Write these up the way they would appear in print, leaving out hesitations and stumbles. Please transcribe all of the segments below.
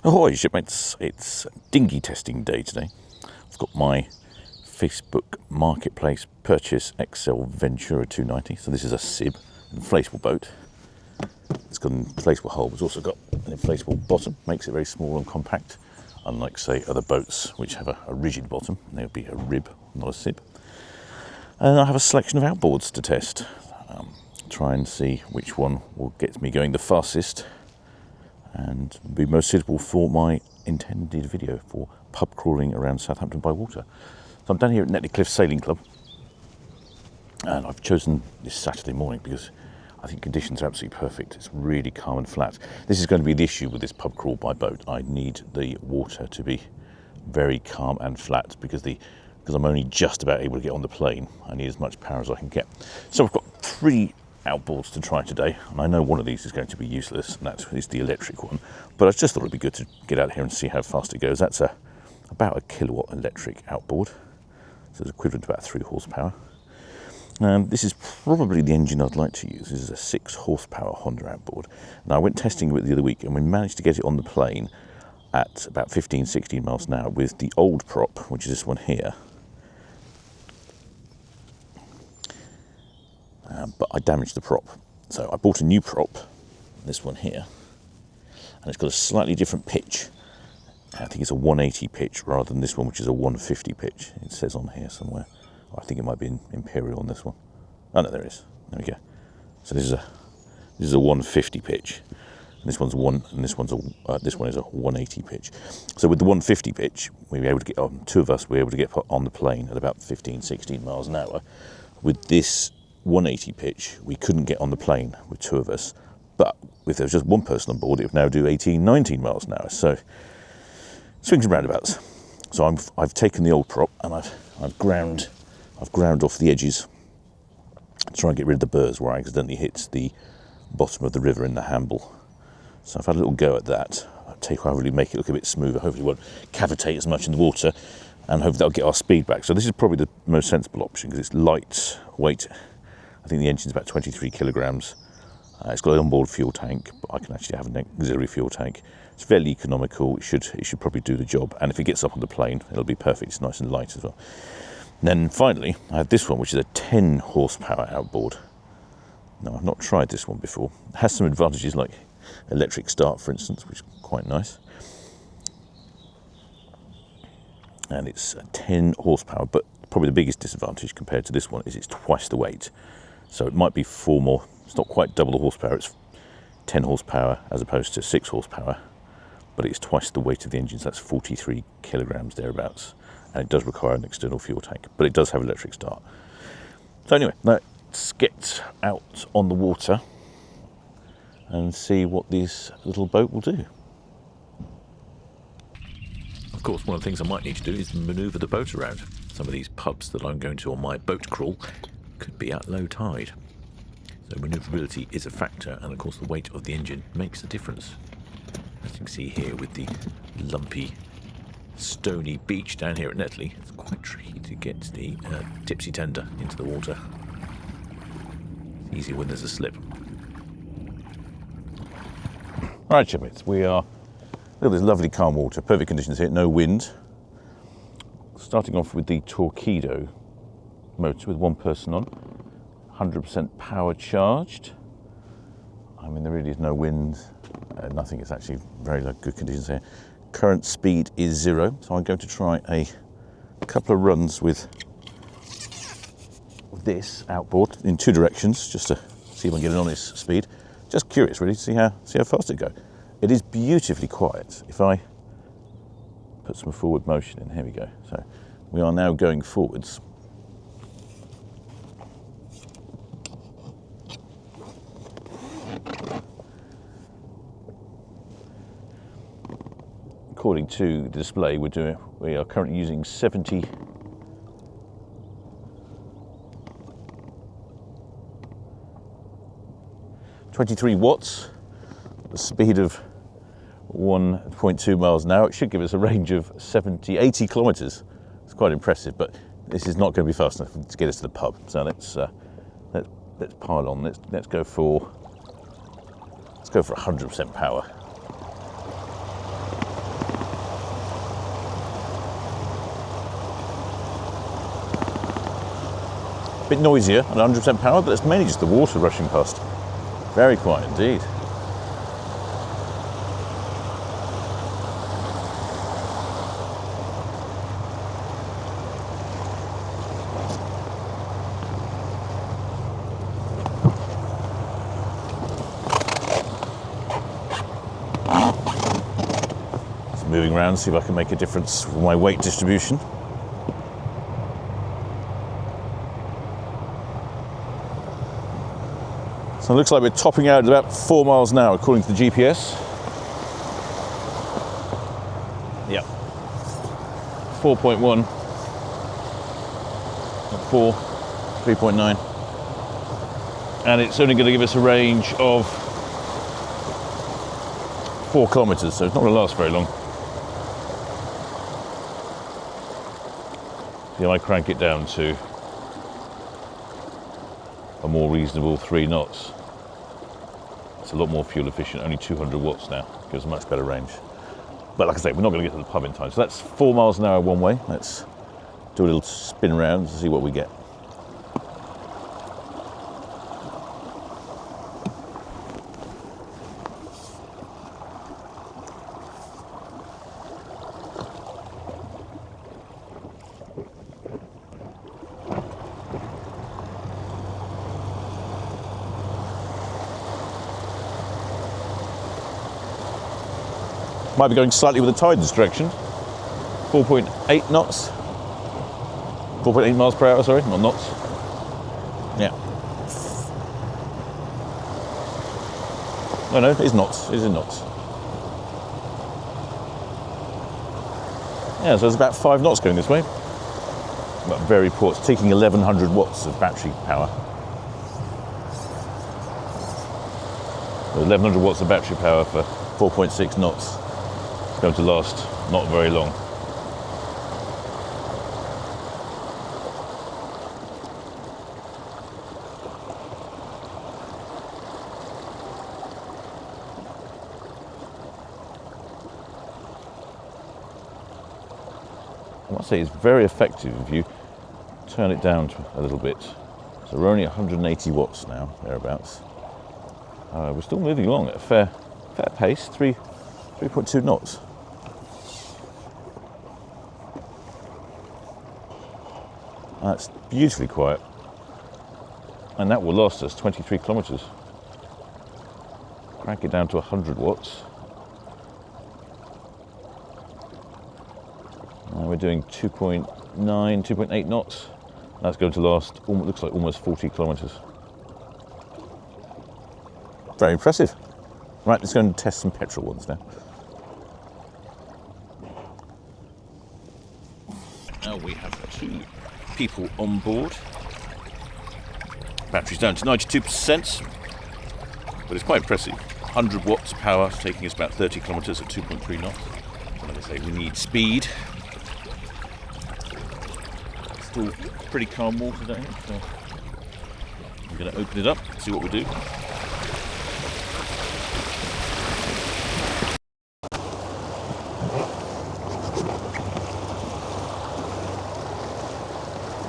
Ahoy shipmates, it's dinghy testing day today. I've got my Facebook Marketplace purchase Excel Ventura 290. So this is a SIB, an inflatable boat. It's got an inflatable hull, but it's also got an inflatable bottom, makes it very small and compact, unlike say other boats which have a rigid bottom. They would be a rib, not a SIB. And I have a selection of outboards to test. Try and see which one will get me going the fastest and be most suitable for my intended video for pub crawling around Southampton by water. So I'm down here at Netley Cliff Sailing Club, and I've chosen this Saturday morning because I think conditions are absolutely perfect. It's really calm and flat. This is going to be the issue with this pub crawl by boat. I need the water to be very calm and flat because I'm only just about able to get on the plane. I need as much power as I can get. So I've got 3 outboards to try today, and I know one of these is going to be useless, and that is the electric one, but I just thought it'd be good to get out here and see how fast it goes. That's about a kilowatt electric outboard, so it's equivalent to about 3 horsepower. And this is probably the engine I'd like to use. This is a 6 horsepower Honda outboard. Now I went testing it the other week, and we managed to get it on the plane at about 15-16 miles an hour with the old prop, which is this one here. But I damaged the prop. So I bought a new prop, this one here, and it's got a slightly different pitch. I think it's a 180 pitch rather than this one, which is a 150 pitch. It says on here somewhere. I think it might be in Imperial on this one. Oh no, there it is. There we go. So this is a 150 pitch. And this one is a 180 pitch. So with the 150 pitch, we were able to get on. 2 of us were able to get on the plane at about 15-16 miles an hour. With this 180 pitch, we couldn't get on the plane with 2 of us, but if there was just 1 person on board, it would now do 18-19 miles an hour. So swings and roundabouts. So I've taken the old prop and I've ground off the edges to try and get rid of the burrs where I accidentally hit the bottom of the river in the handle. So I've had a little go at that. I'll really make it look a bit smoother. Hopefully it won't cavitate as much in the water, and hopefully that'll get our speed back. So this is probably the most sensible option because it's lightweight. I think the engine's about 23 kilograms. It's got an onboard fuel tank, but I can actually have an auxiliary fuel tank. It's fairly economical. It should probably do the job. And if it gets up on the plane, it'll be perfect. It's nice and light as well. And then finally, I have this one, which is a 10 horsepower outboard. Now, I've not tried this one before. It has some advantages like electric start, for instance, which is quite nice. And it's a 10 horsepower, but probably the biggest disadvantage compared to this one is it's twice the weight. So it might be 4 more, it's not quite double the horsepower, it's 10 horsepower as opposed to 6 horsepower, but it's twice the weight of the engine, so that's 43 kilograms thereabouts. And it does require an external fuel tank, but it does have electric start. So anyway, let's get out on the water and see what this little boat will do. Of course, one of the things I might need to do is manoeuvre the boat around. Some of these pubs that I'm going to on my boat crawl could be at low tide. So manoeuvrability is a factor, and of course the weight of the engine makes a difference. As you can see here with the lumpy, stony beach down here at Netley, it's quite tricky to get the tipsy tender into the water. It's easier when there's a slip. Alright shipmates, we are, look at this lovely calm water, perfect conditions here, no wind. Starting off with the Torqeedo motor with 1 person on, 100% power charged. I mean, there really is no wind, nothing. It's actually very good conditions here. Current speed is 0, so I'm going to try a couple of runs with this outboard in 2 directions, just to see if I can get an honest speed. Just curious, really, to see how fast it goes. It is beautifully quiet. If I put some forward motion in, here we go. So we are now going forwards. According to the display, we are currently using 23 watts, the speed of 1.2 miles an hour. It should give us a range of 80 kilometres. It's quite impressive, but this is not going to be fast enough to get us to the pub. So let's pile on. Let's go for 100% power. A bit noisier at 100% power, but it's mainly just the water rushing past. Very quiet indeed. Moving around, see if I can make a difference with my weight distribution. So it looks like we're topping out at about 4 miles an hour according to the GPS. Yep. 4.1. Not 4, 3.9. And it's only going to give us a range of 4 kilometres, so it's not going to last very long. Yeah, I crank it down to a more reasonable 3 knots. It's a lot more fuel efficient, only 200 watts now. Gives a much better range. But like I say, we're not going to get to the pub in time. So that's 4 miles an hour one way. Let's do a little spin around to see what we get. Might be going slightly with the tide this direction. 4.8 knots. 4.8 miles per hour, sorry, not knots. Yeah. No, it is knots. It is in knots. Yeah, so there's about 5 knots going this way. But very poor. It's taking 1100 watts of battery power. 1100 watts of battery power for 4.6 knots. It's going to last not very long. I must say it's very effective if you turn it down a little bit. So we're only 180 watts now, thereabouts. We're still moving along at a fair pace, 3.2 knots. That's beautifully quiet. And that will last us 23 kilometres. Crank it down to 100 watts. We're doing 2.9, 2.8 knots. That's going to last, looks like almost 40 kilometres. Very impressive. Right, let's go and test some petrol ones now. Now we have 2 people on board. Battery's down to 92%, but it's quite impressive. 100 watts power, taking us about 30 kilometres at 2.3 knots. Like I say, we need speed. Still pretty calm water down here, so I'm going to open it up, see what we do.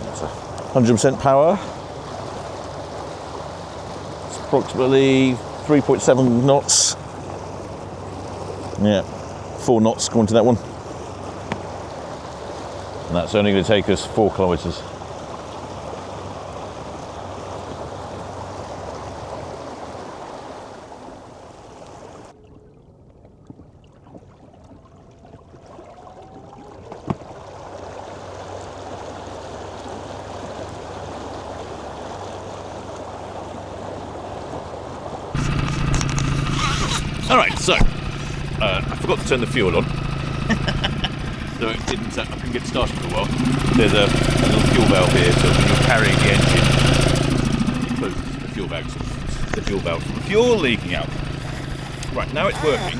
That's 100% power. It's approximately 3.7 knots. Yeah, 4 knots going to that one. And that's only going to take us 4 kilometres. Alright, so I forgot to turn the fuel on. So it didn't, I couldn't get started for a while. There's a little fuel valve here, so when you're carrying the engine, you close the fuel valve from the fuel leaking out. Right, now it's working.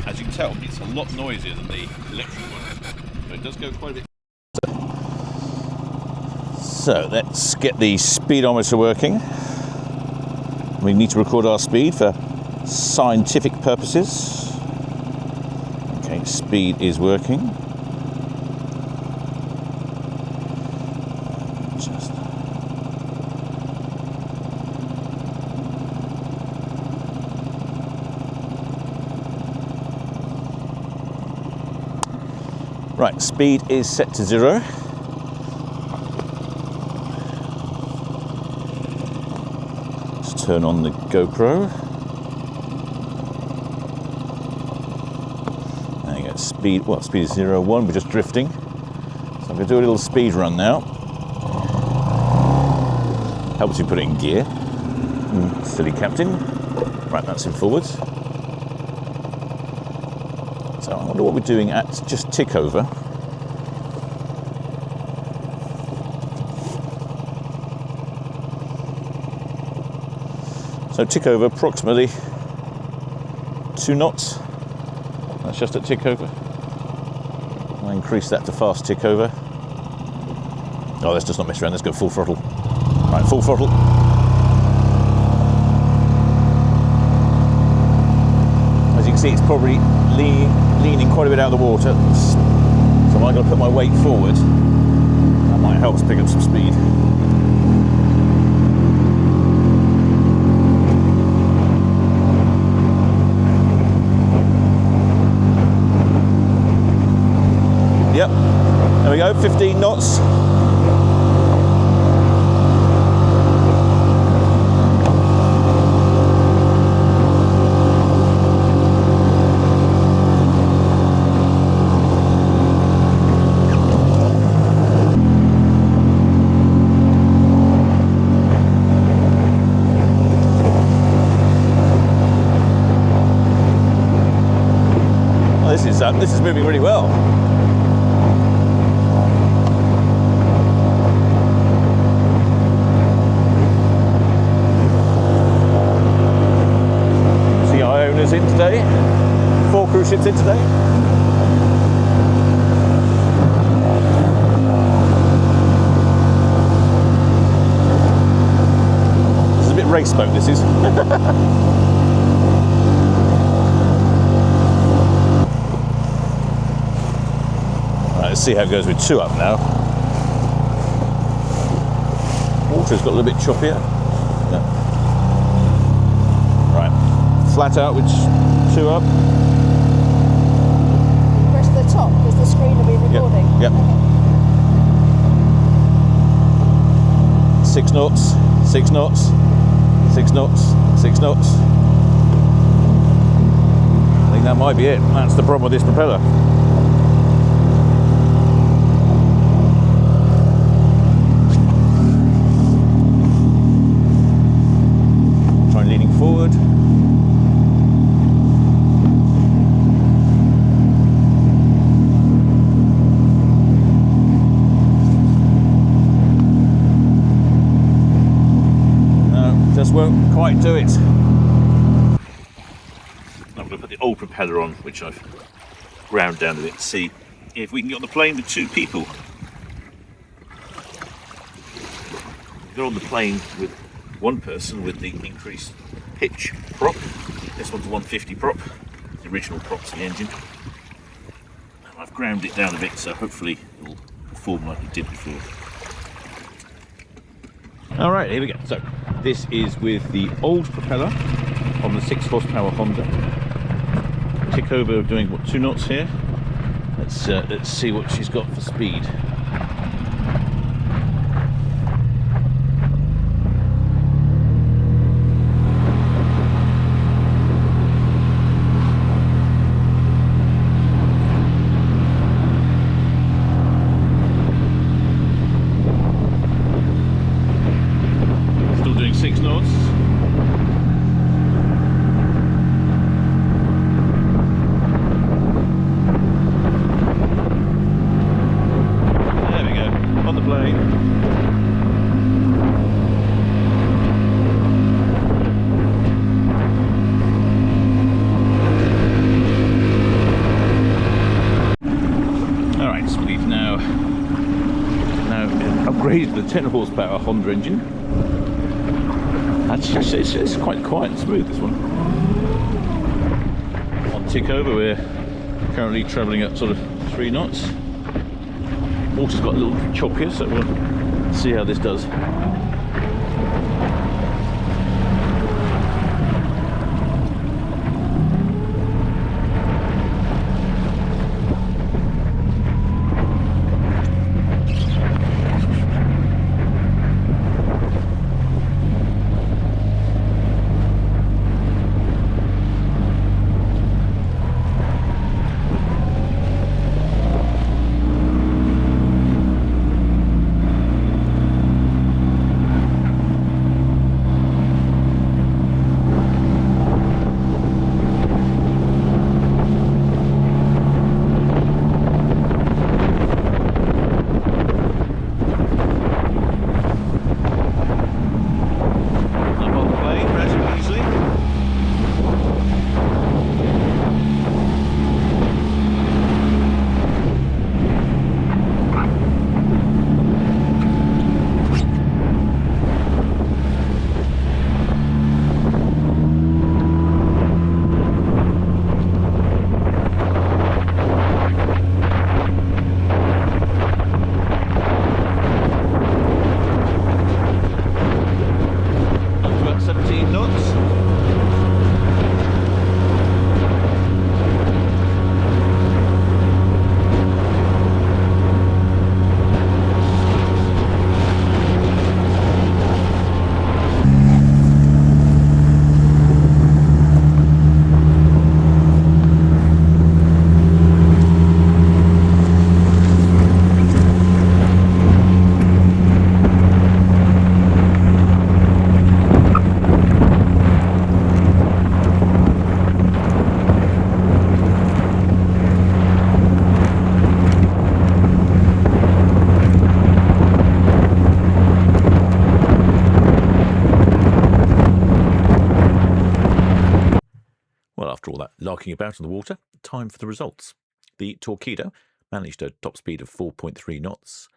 As you can tell, it's a lot noisier than the electric one, but it does go quite a bit. So let's get the speedometer working. We need to record our speed for scientific purposes. Okay, speed is working. Right, speed is set to 0. Let's turn on the GoPro. There you go, speed, well, speed is 0, 1, we're just drifting. So I'm going to do a little speed run now. Helps you put it in gear. Silly captain. Right, that's in forwards. So I wonder what we're doing at just tick over. So tick over approximately 2 knots. That's just at tick over. I'll increase that to fast tick over. Oh, let's just not mess around, let's go full throttle. Right, full throttle. As you can see, it's probably leaning quite a bit out of the water. So I'm going to put my weight forward. That might help us pick up some speed. Yep, there we go, 15 knots. This is moving really well. See our owners in today. 4 cruise ships in today. This is a bit race boat, this is. Let's see how it goes with 2 up now. Water's got a little bit choppier. Yeah. Right, flat out with 2 up. Press the top because the screen will be recording. Yep. 6 knots, 6 knots, 6 knots, 6 knots. I think that might be it. That's the problem with this propeller. Forward. No, just won't quite do it. I'm going to put the old propeller on, which I've ground down a bit, to see if we can get on the plane with 2 people. Go on the plane with 1 person with the increased pitch prop. This one's a 150 prop, the original prop's the engine. And I've ground it down a bit, so hopefully it'll perform like it did before. Alright, here we go. So this is with the old propeller on the 6 horsepower Honda. Tick over doing what, 2 knots here. Let's see what she's got for speed. Still doing 6 knots. Upgraded to the 10 horsepower Honda engine. Actually, it's quite quiet and smooth, this one. On tick over, we're currently travelling at sort of 3 knots. Water's got a little choppier, so we'll see how this does. Well, after all that larking about on the water, time for the results. The Torqeedo managed a top speed of 4.3 knots.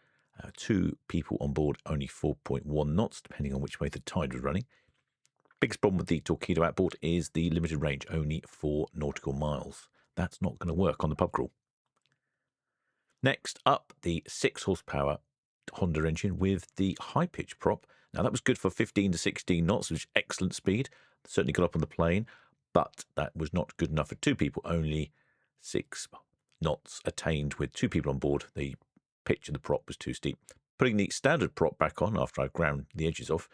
2 people on board, only 4.1 knots, depending on which way the tide was running. Biggest problem with the Torqeedo outboard is the limited range, only 4 nautical miles. That's not going to work on the pub crawl. Next up, the 6 horsepower Honda engine with the high pitch prop. Now that was good for 15 to 16 knots, which is excellent speed. Certainly got up on the plane, but that was not good enough for 2 people. Only 6 knots attained with 2 people on board. The pitch of the prop was too steep. Putting the standard prop back on after I ground the edges off,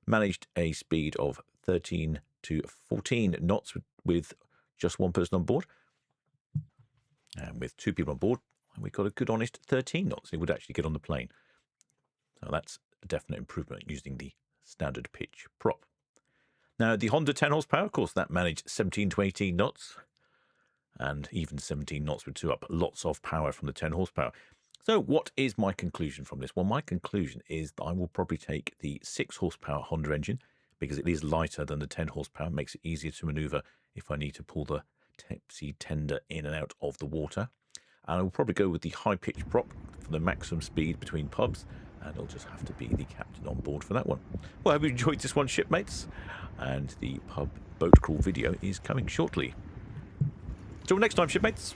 managed a speed of 13 to 14 knots with just 1 person on board. And with 2 people on board, we got a good honest 13 knots. It would actually get on the plane. So that's a definite improvement using the standard pitch prop. Now the Honda 10 horsepower, of course, that managed 17 to 18 knots. And even 17 knots with 2 up. Lots of power from the 10 horsepower. So what is my conclusion from this? Well, my conclusion is that I will probably take the 6 horsepower Honda engine because it is lighter than the 10 horsepower. It makes it easier to maneuver if I need to pull the tipsy tender in and out of the water. And I will probably go with the high pitch prop for the maximum speed between pubs. And it'll just have to be the captain on board for that one. Well, I hope you enjoyed this one, shipmates. And the pub boat crawl video is coming shortly. Till next time, shipmates.